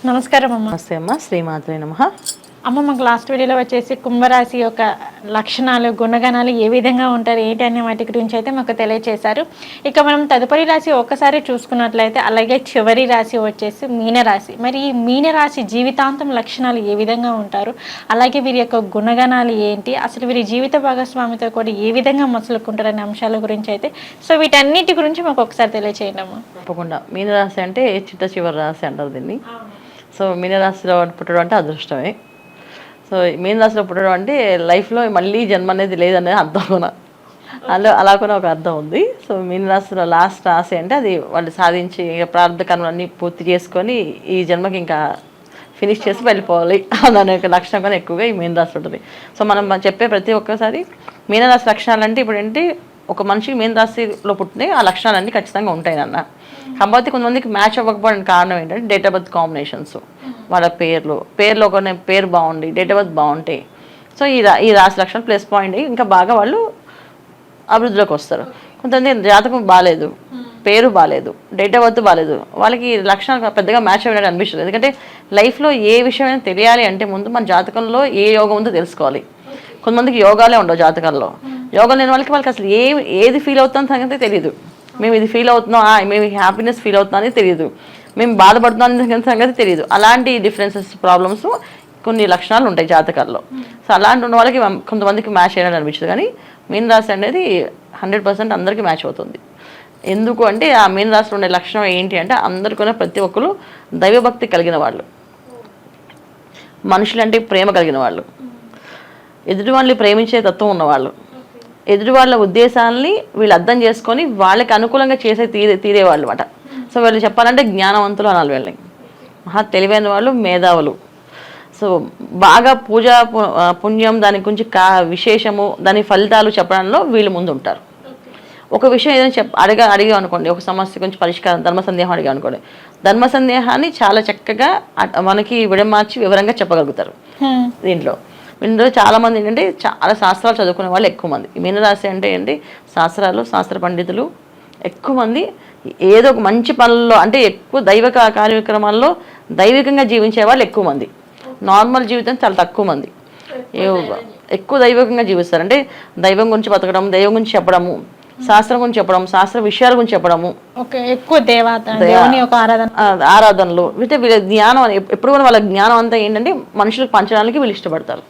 నమస్కారం అమ్మ. నమస్తే అమ్మ. శ్రీమాత్రే నమః. అమ్మ, మాకు లాస్ట్ వీడియోలో వచ్చేసి కుంభరాశి యొక్క లక్షణాలు, గుణగణాలు ఏ విధంగా ఉంటారు ఏంటి అనే వాటి గురించి అయితే మాకు తెలియజేశారు. ఇక మనం తదుపరి రాశి ఒక్కసారి చూసుకున్నట్లయితే, అలాగే చివరి రాశి వచ్చేసి మీనరాశి. మరి ఈ మీనరాశి జీవితాంతం లక్షణాలు ఏ విధంగా ఉంటారు, అలాగే వీరి యొక్క గుణగణాలు ఏంటి, అసలు వీరి జీవిత భాగస్వామితో కూడా ఏ విధంగా మసులుకుంటారనే అంశాల గురించి అయితే వీటన్నిటి గురించి మాకు ఒకసారి తెలియజేయండి అమ్మ. తప్పకుండా. మీనరాశి అంటే చిట్ట చివరి రాశి అంటారు దీన్ని. సో మీనరాశిలో పుట్టడం అంటే అదృష్టమే. సో మీనరాశిలో పుట్టడం అంటే లైఫ్లో మళ్ళీ జన్మ అనేది లేదనేది అర్థం కూడా, అలా కూడా ఒక అర్థం ఉంది. సో మీనరాశిలో లాస్ట్ రాశి అంటే అది వాళ్ళు సాధించి ప్రారంభ కర్మలన్నీ పూర్తి చేసుకొని ఈ జన్మకి ఇంకా ఫినిష్ చేసి వెళ్ళిపోవాలి అనే ఒక లక్షణం కూడా ఎక్కువగా ఈ మీనరాశి ఉంటుంది. సో మనం చెప్పే ప్రతి ఒక్కసారి మీనరాశి లక్షణాలు అంటే ఇప్పుడు ఏంటి, ఒక మనిషికి మీనరాశిలో పుట్టిన ఆ లక్షణాలన్నీ ఖచ్చితంగా ఉంటాయి అన్న. కాకపోతే కొంతమందికి మ్యాచ్ అవ్వకపోవడానికి కారణం ఏంటంటే డేట్ ఆఫ్ బర్త్ కాంబినేషన్స్, వాళ్ళ పేర్లో ఒక పేరు బాగుండి డేట్ ఆఫ్ బర్త్ బాగుంటాయి. సో ఈ రాశి లక్షణాలు ప్లస్ పాయింట్ ఇంకా బాగా వాళ్ళు అభివృద్ధిలోకి వస్తారు. కొంతమంది జాతకం బాగాలేదు, పేరు బాగాలేదు, డేట్ ఆఫ్ బర్త్ బాగాలేదు, వాళ్ళకి లక్షణాలు పెద్దగా మ్యాచ్ అవ్వడానికి అనిపిస్తుంది. ఎందుకంటే లైఫ్లో ఏ విషయమైనా తెలియాలి అంటే ముందు మన జాతకంలో ఏ యోగం ఉందో తెలుసుకోవాలి. కొంతమందికి యోగాలే ఉండవు జాతకాల్లో. యోగం లేని వాళ్ళకి అసలు ఏది ఫీల్ అవుతుందో సంగతి తెలియదు. మేము ఇది ఫీల్ అవుతున్నాం, మేము హ్యాపీనెస్ ఫీల్ అవుతున్నాం అనేది తెలియదు, మేము బాధపడుతున్నాం సంగతి తెలియదు. అలాంటి డిఫరెన్సెస్, ప్రాబ్లమ్స్ కొన్ని లక్షణాలు ఉంటాయి జాతకాల్లో. సో అలాంటి ఉన్న వాళ్ళకి కొంతమందికి మ్యాచ్ అయ్యాలని అనిపించదు. కానీ మీన రాశి అనేది 100% అందరికీ మ్యాచ్ అవుతుంది. ఎందుకు అంటే ఆ మీన రాశిలో ఉండే లక్షణం ఏంటి అంటే, అందరికీ ప్రతి ఒక్కరు దైవభక్తి కలిగిన వాళ్ళు, మనుషులంటే ప్రేమ కలిగిన వాళ్ళు, ఎదుటి వాళ్ళని ప్రేమించే తత్వం ఉన్నవాళ్ళు, ఎదుటి వాళ్ళ ఉద్దేశాలని వీళ్ళు అర్థం చేసుకొని వాళ్ళకి అనుకూలంగా చేసే తీరేవాళ్ళు అన్నమాట. సో వీళ్ళు చెప్పాలంటే జ్ఞానవంతులు అనాలి వీళ్ళని. మహా తెలివైన వాళ్ళు, మేధావులు. సో బాగా పూజా పుణ్యం, దాని గురించి విశేషము, దాని ఫలితాలు చెప్పడంలో వీళ్ళు ముందు ఉంటారు. ఒక విషయం ఏదైనా అడిగా అనుకోండి, ఒక సమస్య గురించి పరిష్కారం, ధర్మ సందేహం అడిగా అనుకోండి, ధర్మ సందేహాన్ని చాలా చక్కగా మనకి విడమార్చి వివరంగా చెప్పగలుగుతారు. ఇందులో చాలామంది ఏంటంటే చాలా శాస్త్రాలు చదువుకునే వాళ్ళు ఎక్కువ మంది. మీనరాశి అంటే ఏంటి, శాస్త్ర పండితులు ఎక్కువ మంది. ఏదో ఒక మంచి పనుల్లో అంటే ఎక్కువ దైవ కార్యక్రమాల్లో దైవికంగా జీవించే వాళ్ళు ఎక్కువ మంది. నార్మల్ జీవితం చాలా తక్కువ మంది ఎక్కువ దైవికంగా జీవిస్తారు. అంటే దైవం గురించి బతకడం, దైవం గురించి చెప్పడము, శాస్త్రం గురించి చెప్పడం, శాస్త్ర విషయాల గురించి చెప్పడము, ఎక్కువ ఆరాధనలు. అంటే వీళ్ళ జ్ఞానం ఎప్పుడు కూడా వాళ్ళ జ్ఞానం అంతా ఏంటంటే మనుషులకు పంచడానికి వీళ్ళు ఇష్టపడతారు.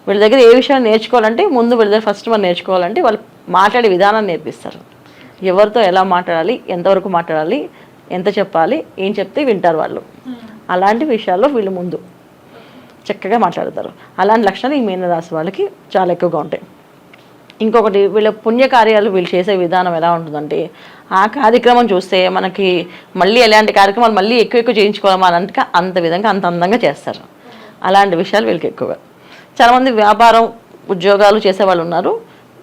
వీళ్ళ దగ్గర ఏ విషయాన్ని నేర్చుకోవాలంటే ముందు వీళ్ళ దగ్గర ఫస్ట్ మనం నేర్చుకోవాలంటే వాళ్ళు మాట్లాడే విధానాన్ని నేర్పిస్తారు. ఎవరితో ఎలా మాట్లాడాలి, ఎంతవరకు మాట్లాడాలి, ఎంత చెప్పాలి, ఏం చెప్తే వింటారు వాళ్ళు. అలాంటి విషయాల్లో వీళ్ళు ముందు చక్కగా మాట్లాడతారు. అలాంటి లక్షణాలు ఈ మీనరాశి వాళ్ళకి చాలా ఎక్కువగా ఉంటాయి. ఇంకొకటి, వీళ్ళ పుణ్యకార్యాలు వీళ్ళు చేసే విధానం ఎలా ఉంటుందంటే, ఆ కార్యక్రమం చూస్తే మనకి మళ్ళీ ఎలాంటి కార్యక్రమాలు మళ్ళీ ఎక్కువ చేయించుకోవాలమా అంటే అంత విధంగా అంత అందంగా చేస్తారు. అలాంటి విషయాలు వీళ్ళకి ఎక్కువగా. చాలామంది వ్యాపారం, ఉద్యోగాలు చేసేవాళ్ళు ఉన్నారు,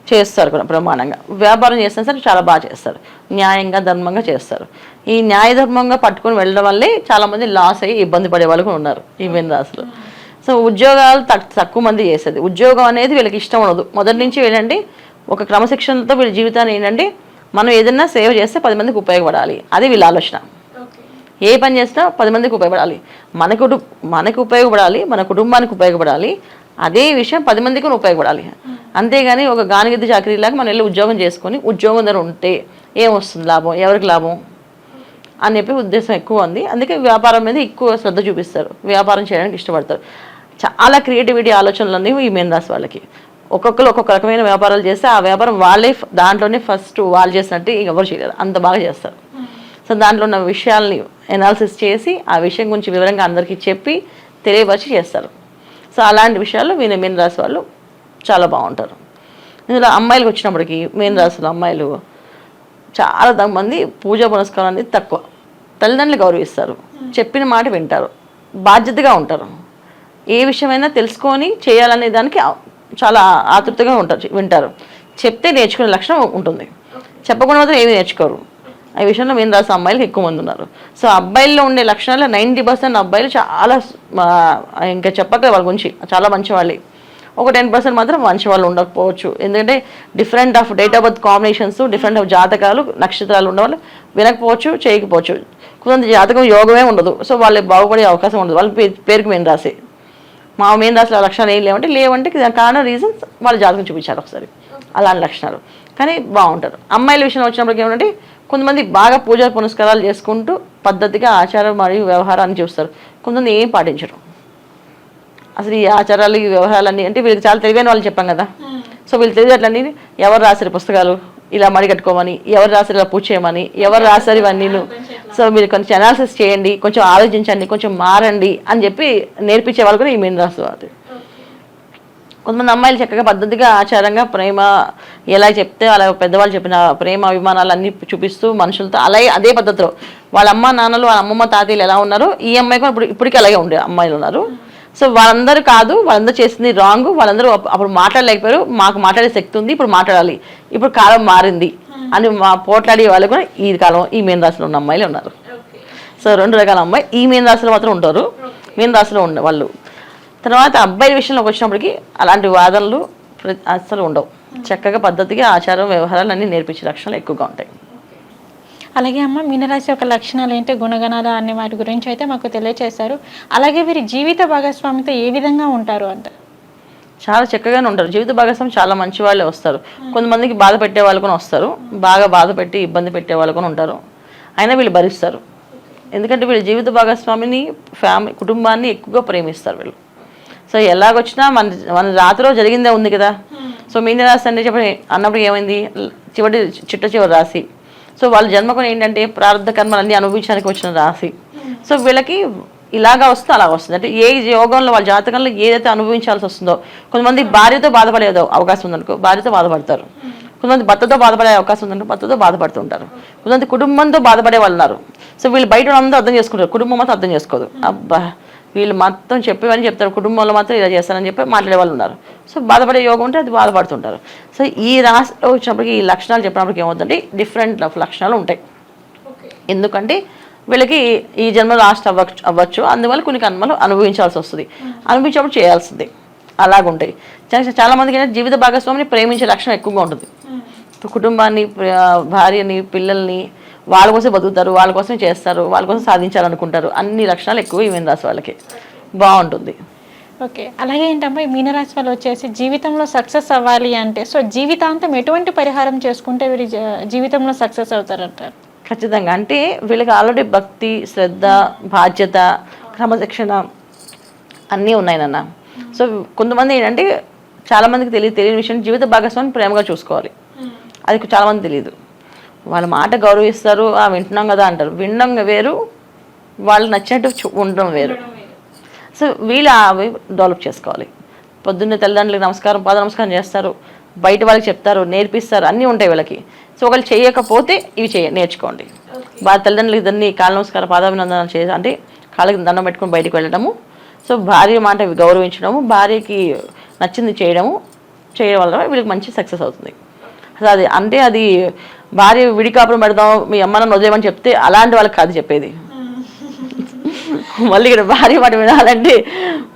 చేస్తారు కూడా బ్రహ్మాండంగా. వ్యాపారం చేసినా సరే చాలా బాగా చేస్తారు, న్యాయంగా ధర్మంగా చేస్తారు. ఈ న్యాయధర్మంగా పట్టుకొని వెళ్ళడం వల్లే చాలామంది లాస్ అయ్యి ఇబ్బంది పడే వాళ్ళు కూడా ఉన్నారు ఈ మీనరాశిలో. సో ఉద్యోగాలు తక్కువ మంది చేసేది. ఉద్యోగం అనేది వీళ్ళకి ఇష్టం ఉండదు మొదటి నుంచి. ఏంటంటే ఒక క్రమశిక్షణతో వీళ్ళ జీవితాన్ని ఏంటంటే మనం ఏదైనా సేవ చేస్తే 10 మందికి ఉపయోగపడాలి, అది వీళ్ళ ఆలోచన. ఏ పని చేసినా 10 మందికి ఉపయోగపడాలి, మనకు ఉపయోగపడాలి, మన కుటుంబానికి ఉపయోగపడాలి, అదే విషయం 10 మందికి ఉపయోగపడాలి. అంతేగాని ఒక గానిగిద్ద చాకరీలాగా మనం వెళ్ళి ఉద్యోగం చేసుకొని ఉద్యోగం దగ్గర ఉంటే ఏమొస్తుంది లాభం, ఎవరికి లాభం అని చెప్పి ఉద్దేశం ఎక్కువ ఉంది. అందుకే వ్యాపారం మీద ఎక్కువ శ్రద్ధ చూపిస్తారు, వ్యాపారం చేయడానికి ఇష్టపడతారు. చాలా క్రియేటివిటీ ఆలోచనలు అనేవి ఈ మీనరాశి వాళ్ళకి. ఒక్కొక్కరు ఒక్కొక్క రకమైన వ్యాపారాలు చేస్తే ఆ వ్యాపారం వాళ్ళే దాంట్లోనే ఫస్ట్ వాళ్ళు చేసినట్టు ఎవరు చేయలేరు, అంత బాగా చేస్తారు. సో దాంట్లో ఉన్న విషయాల్ని ఎనాలిసిస్ చేసి ఆ విషయం గురించి వివరంగా అందరికీ చెప్పి తెలియపరిచి చేస్తారు. సో అలాంటి విషయాల్లో మీనరాశి వాళ్ళు చాలా బాగుంటారు. ఇందులో అమ్మాయిలకు వచ్చినప్పటికీ మీనరాశిలో అమ్మాయిలు చాలా మంది పూజా పునస్కారం అనేది తక్కువ. తల్లిదండ్రులు గౌరవిస్తారు, చెప్పిన మాట వింటారు, బాధ్యతగా ఉంటారు. ఏ విషయమైనా తెలుసుకొని చేయాలనే దానికి చాలా ఆతృతగా వింటారు. చెప్తే నేర్చుకునే లక్షణం ఉంటుంది, చెప్పకుండా మాత్రం ఏమీ నేర్చుకోరు. ఈ విషయంలో మీనరాశి అమ్మాయిలకు ఎక్కువ మంది ఉన్నారు. సో అబ్బాయిల్లో ఉండే లక్షణాలు 90% అబ్బాయిలు చాలా ఇంకా చెప్పక వాళ్ళ గురించి చాలా మంచి వాళ్ళే. ఒక 10% మాత్రం మంచి వాళ్ళు ఉండకపోవచ్చు. ఎందుకంటే different of date of birth combinations, different of జాతకాలు, నక్షత్రాలు ఉండేవాళ్ళు వినకపోవచ్చు, చేయకపోవచ్చు. కొంతమంది జాతకం యోగమే ఉండదు. సో వాళ్ళు బాగుపడే అవకాశం ఉండదు. వాళ్ళ పేరుకి మెయిన్ రాసి మా మెయిన్ రాశిలో లక్షణాలు ఏం లేవంటే దానికి కారణం రీజన్స్ వాళ్ళ జాతకం చూపించారు ఒకసారి అలాంటి లక్షణాలు. కానీ బాగుంటారు. అమ్మాయిల విషయం వచ్చినప్పటికి ఏమంటే కొంతమంది బాగా పూజా పునస్కారాలు చేసుకుంటూ పద్ధతిగా ఆచారం మరియు వ్యవహారాన్ని చూస్తారు. కొంతమంది ఏం పాటించరు. అసలు ఈ ఆచారాలు ఈ వ్యవహారాలన్నీ అంటే వీళ్ళకి చాలా తెలివైన వాళ్ళు చెప్పాం కదా. సో వీళ్ళు తెలియట్లన్నీ ఎవరు రాశారు పుస్తకాలు ఇలా మడి కట్టుకోమని, ఎవరు రాశారు ఇలా పూజ చేయమని, ఎవరు రాశారు ఇవన్నీ. సో మీరు కొంచెం అనాలిసిస్ చేయండి, కొంచెం ఆలోచించండి, కొంచెం మారండి అని చెప్పి నేర్పించే వాళ్ళు కూడా ఈ మీన రాశి వాళ్ళు. కొంతమంది అమ్మాయిలు చక్కగా పద్ధతిగా ఆచారంగా ప్రేమ ఎలా చెప్తే అలా పెద్దవాళ్ళు చెప్పిన ప్రేమ అభిమానాలు అన్నీ చూపిస్తూ మనుషులతో అలాగే అదే పద్ధతిలో వాళ్ళ అమ్మ నాన్నలు వాళ్ళ అమ్మమ్మ తాతయ్యలు ఎలా ఉన్నారో ఈ అమ్మాయి కూడా ఇప్పటికీ అలాగే ఉండే అమ్మాయిలు ఉన్నారు. సో వాళ్ళందరూ కాదు, వాళ్ళందరూ చేసింది రాంగ్. వాళ్ళందరూ అప్పుడు మాట్లాడలేకపోయారు, మాకు మాట్లాడే శక్తి ఉంది, ఇప్పుడు మాట్లాడాలి, ఇప్పుడు కాలం మారింది అని పోట్లాడే వాళ్ళు కూడా ఈ కాలం ఈ మీన రాశిలో ఉన్న అమ్మాయిలు ఉన్నారు. సో 2 రకాల అమ్మాయి ఈ మీన రాశిలో మాత్రం ఉంటారు. మీన రాశిలో ఉండే వాళ్ళు. తర్వాత అబ్బాయిల విషయంలోకి వచ్చినప్పటికీ అలాంటి వాదనలు అస్సలు ఉండవు. చక్కగా పద్ధతిగా ఆచారం వ్యవహారాలు అన్నీ నేర్పించే లక్షణాలు ఎక్కువగా ఉంటాయి. అలాగే అమ్మ మీనరాశి యొక్క లక్షణాలు ఏంటి, గుణగణాలు అనే వాటి గురించి అయితే మాకు తెలియచేశారు. అలాగే వీరి జీవిత భాగస్వామితో ఏ విధంగా ఉంటారు అంటే చాలా చక్కగానే ఉంటారు. జీవిత భాగస్వామి చాలా మంచి వాళ్ళే వస్తారు. కొంతమందికి బాధ పెట్టే వాళ్ళు కూడా వస్తారు, బాగా బాధ పెట్టి ఇబ్బంది పెట్టే వాళ్ళు కూడా ఉంటారు. అయినా వీళ్ళు భరిస్తారు. ఎందుకంటే వీళ్ళు జీవిత భాగస్వామిని కుటుంబాన్ని ఎక్కువగా ప్రేమిస్తారు వీళ్ళు. సో ఎలాగొచ్చినా మన రాత్రిలో జరిగిందే ఉంది కదా. సో మీనరాశి అంటే అన్నప్పుడు ఏమైంది, చిట్ట చివరి రాశి. సో వాళ్ళ జన్మకొని ఏంటంటే ప్రారంభ కర్మలన్నీ అనుభవించడానికి వచ్చిన రాశి. సో వీళ్ళకి ఇలాగా వస్తే అలా వస్తుంది. అంటే ఏ యోగంలో వాళ్ళ జాతకంలో ఏదైతే అనుభవించాల్సి వస్తుందో, కొంతమంది భార్యతో బాధపడే అవకాశం ఉందనుకో భార్యతో బాధపడతారు. కొంతమంది భర్తతో బాధపడే అవకాశం ఉందంటే భర్తతో బాధపడుతుంటారు. కొంతమంది కుటుంబంతో బాధపడే వాళ్ళు ఉన్నారు. సో వీళ్ళు బయట అందరూ అర్థం చేసుకుంటారు, కుటుంబం మాత్రం అర్థం చేసుకోదు. అబ్బా వీళ్ళు మొత్తం చెప్పేవని చెప్తారు, కుటుంబంలో మాత్రం ఇలా చేస్తారని చెప్పి మాట్లాడే వాళ్ళు ఉన్నారు. సో బాధపడే యోగం ఉంటే అది బాధపడుతుంటారు. సో ఈ రాశిలో వచ్చినప్పటికీ ఈ లక్షణాలు చెప్పినప్పటికీ ఏమవుతుందంటే డిఫరెంట్ లక్షణాలు ఉంటాయి. ఎందుకంటే వీళ్ళకి ఈ జన్మ లాస్ట్ అవ్వచ్చు, అందువల్ల కొన్ని కర్మలు అనుభవించాల్సి వస్తుంది, అనుభవించినప్పుడు చేయాల్సింది అలాగుంటాయి. చాలా మందికి జీవిత భాగస్వామిని ప్రేమించే లక్షణం ఎక్కువగా ఉంటుంది. కుటుంబాన్ని, భార్యని, పిల్లల్ని వాళ్ళ కోసం బతుకుతారు, వాళ్ళ కోసమే చేస్తారు, వాళ్ళ కోసం సాధించాలనుకుంటారు. అన్ని లక్షణాలు ఎక్కువ ఈ మీనరాశి వాళ్ళకి బాగుంటుంది. ఓకే, అలాగే ఏంటమ్మా ఈ మీనరాశి వాళ్ళు వచ్చేసి జీవితంలో సక్సెస్ అవ్వాలి అంటే సో జీవితాంతం ఎటువంటి పరిహారం చేసుకుంటే వీరి జీవితంలో సక్సెస్ అవుతారంటారు? ఖచ్చితంగా అంటే వీళ్ళకి ఆల్రెడీ భక్తి, శ్రద్ధ, బాధ్యత, క్రమశిక్షణ అన్నీ ఉన్నాయి నాన్న. సో కొంతమంది ఏంటంటే చాలామందికి తెలియని విషయం జీవిత భాగస్వామిని ప్రేమగా చూసుకోవాలి. అది చాలామంది తెలియదు. వాళ్ళ మాట గౌరవిస్తారు, వింటున్నాం కదా అంటారు. వినడం వేరు, వాళ్ళు నచ్చినట్టు ఉండడం వేరు. సో వీళ్ళు అవి డెవలప్ చేసుకోవాలి. పొద్దున్నే తల్లిదండ్రులకు పాద నమస్కారం చేస్తారు, బయట వాళ్ళకి చెప్తారు, నేర్పిస్తారు, అన్నీ ఉంటాయి వీళ్ళకి. సో ఒకళ్ళు చేయకపోతే ఇవి నేర్చుకోండి. బాగా తల్లిదండ్రులకి ఇద్దరిని కాళ్ళ నమస్కారం, పాదాభినందనలు చేసి అంటే కాళ్ళకి దండం పెట్టుకుని బయటకు వెళ్ళడము. సో భార్య మాట గౌరవించడము, భార్యకి నచ్చింది చేయడం వల్ల వీళ్ళకి మంచి సక్సెస్ అవుతుంది. అసలు అది అంటే అది భార్య విడికాపురం పెడదాం మీ అమ్మ నన్ను వదిలేమని చెప్తే అలాంటి వాళ్ళకి కాదు చెప్పేది. మళ్ళీ ఇక్కడ భార్య మాట వినాలంటే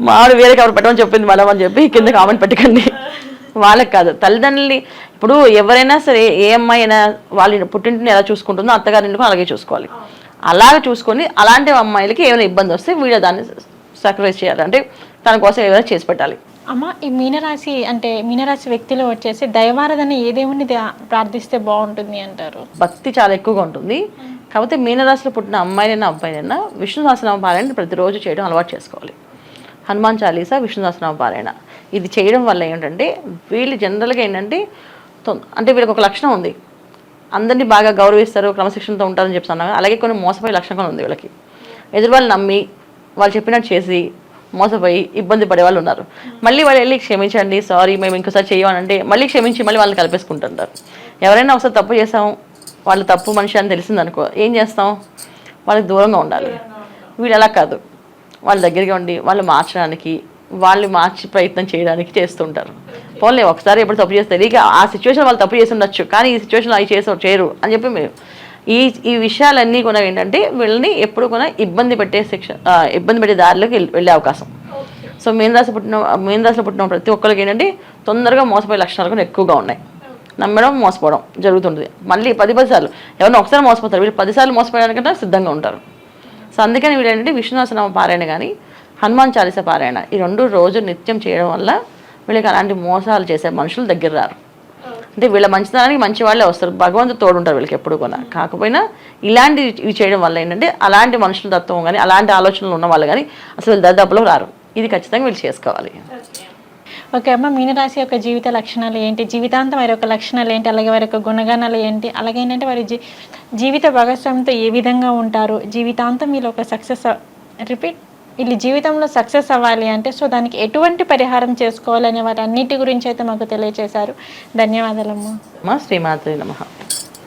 మామిడి వేరే కాపురం పెట్టమని చెప్పింది మేడం అని చెప్పి కింద కామెంట్ పెట్టకండి. వాళ్ళకి కాదు, తల్లిదండ్రులని ఇప్పుడు ఎవరైనా సరే ఏ అమ్మాయి అయినా వాళ్ళ పుట్టింటిని ఎలా చూసుకుంటుందో అత్తగారింటిని అలాగే చూసుకోవాలి. అలాగే చూసుకొని అలాంటి అమ్మాయిలకి ఏమైనా ఇబ్బంది వస్తే వీళ్ళు దాన్ని సాక్రిఫైస్ చేయాలి, అంటే తన కోసం ఏమైనా చేసి పెట్టాలి. అమ్మ ఈ మీనరాశి అంటే మీనరాశి వ్యక్తిలో వచ్చేసి దైవారాధన ఏ దేవుని ప్రార్థిస్తే బాగుంటుంది అంటారు? భక్తి చాలా ఎక్కువగా ఉంటుంది. కాకపోతే మీనరాశిలో పుట్టిన అమ్మాయినైనా అబ్బాయినైనా విష్ణు సహస్రనామ పారాయణ ప్రతిరోజు చేయడం అలవాటు చేసుకోవాలి. హనుమాన్ చాలీసా, విష్ణు సహస్రనామ పారాయణ ఇది చేయడం వల్ల ఏంటంటే వీళ్ళు జనరల్గా ఏంటంటే అంటే వీళ్ళకి ఒక లక్షణం ఉంది, అందరినీ బాగా గౌరవిస్తారు, క్రమశిక్షణతో ఉంటారని చెప్తున్నాను. అలాగే కొన్ని మోసపోయే లక్షణం కూడా ఉంది వీళ్ళకి. ఎదురు వాళ్ళు నమ్మి వాళ్ళు చెప్పినట్టు చేసి మోసపోయి ఇబ్బంది పడే వాళ్ళు ఉన్నారు. మళ్ళీ వాళ్ళు వెళ్ళి క్షమించండి, సారీ మేము ఇంకోసారి చేయమనంటే మళ్ళీ క్షమించి మళ్ళీ వాళ్ళని కలిపేసుకుంటుంటారు. ఎవరైనా ఒకసారి తప్పు చేసాం, వాళ్ళు తప్పు మనిషి అని తెలిసిందనుకో ఏం చేస్తాం, వాళ్ళకి దూరంగా ఉండాలి. వీళ్ళు అలా కాదు, వాళ్ళ దగ్గరగా ఉండి వాళ్ళు మార్చడానికి, వాళ్ళు మార్చి ప్రయత్నం చేయడానికి చేస్తుంటారు. పోన్లే ఒకసారి ఎప్పుడు తప్పు చేస్తే తెలియక ఆ సిచ్యువేషన్ వాళ్ళు తప్పు చేసి ఉండొచ్చు, కానీ ఈ సిచ్యువేషన్ అవి చేయరు అని చెప్పి మీరు ఈ విషయాలన్నీ కూడా ఏంటంటే వీళ్ళని ఎప్పుడు కూడా ఇబ్బంది పెట్టే దారిలోకి వెళ్ళే అవకాశం. సో మీనరాశిలో పుట్టిన ప్రతి ఒక్కరికి ఏంటంటే తొందరగా మోసపోయే లక్షణాలు కూడా ఎక్కువగా ఉన్నాయి. నమ్మడం, మోసపోవడం జరుగుతుంది. మళ్ళీ 10 సార్లు ఎవరైనా ఒకసారి మోసపోతారు, వీళ్ళు 10 సార్లు మోసపోయడానికంటే సిద్ధంగా ఉంటారు. సో అందుకని వీళ్ళు ఏంటంటే విష్ణుసహస్రనామ పారాయణ కానీ హనుమాన్ చాలీస పారాయణ ఈ 2 రోజు నిత్యం చేయడం వల్ల వీళ్ళకి అలాంటి మోసాలు చేసే మనుషులు దగ్గర రారు. అంటే వీళ్ళ మంచితనానికి మంచి వాళ్ళే వస్తారు, భగవంతుడు తోడుంటారు వీళ్ళకి ఎప్పుడు కూడా. కాకపోయినా ఇవి చేయడం వల్ల ఏంటంటే అలాంటి మనుషుల తత్వం కానీ అలాంటి ఆలోచనలు ఉన్న వాళ్ళు కానీ అసలు దరిదాపులో రారు. ఇది ఖచ్చితంగా వీళ్ళు చేసుకోవాలి. ఓకే అమ్మ, మీనరాశి యొక్క జీవిత లక్షణాలు ఏంటి, జీవితాంతం వారి యొక్క లక్షణాలు ఏంటి, అలాగే వారి యొక్క గుణగణాలు ఏంటి, అలాగే ఏంటంటే వారి జీవిత భాగస్వామితో ఏ విధంగా ఉంటారు, జీవితాంతం వీళ్ళు ఒక వీళ్ళు జీవితంలో సక్సెస్ అవ్వాలి అంటే సో దానికి ఎటువంటి పరిహారం చేసుకోవాలనే వాటి అన్నిటి గురించి అయితే మాకు తెలియజేశారు. ధన్యవాదాలమ్మా. శ్రీమాత్రే నమః.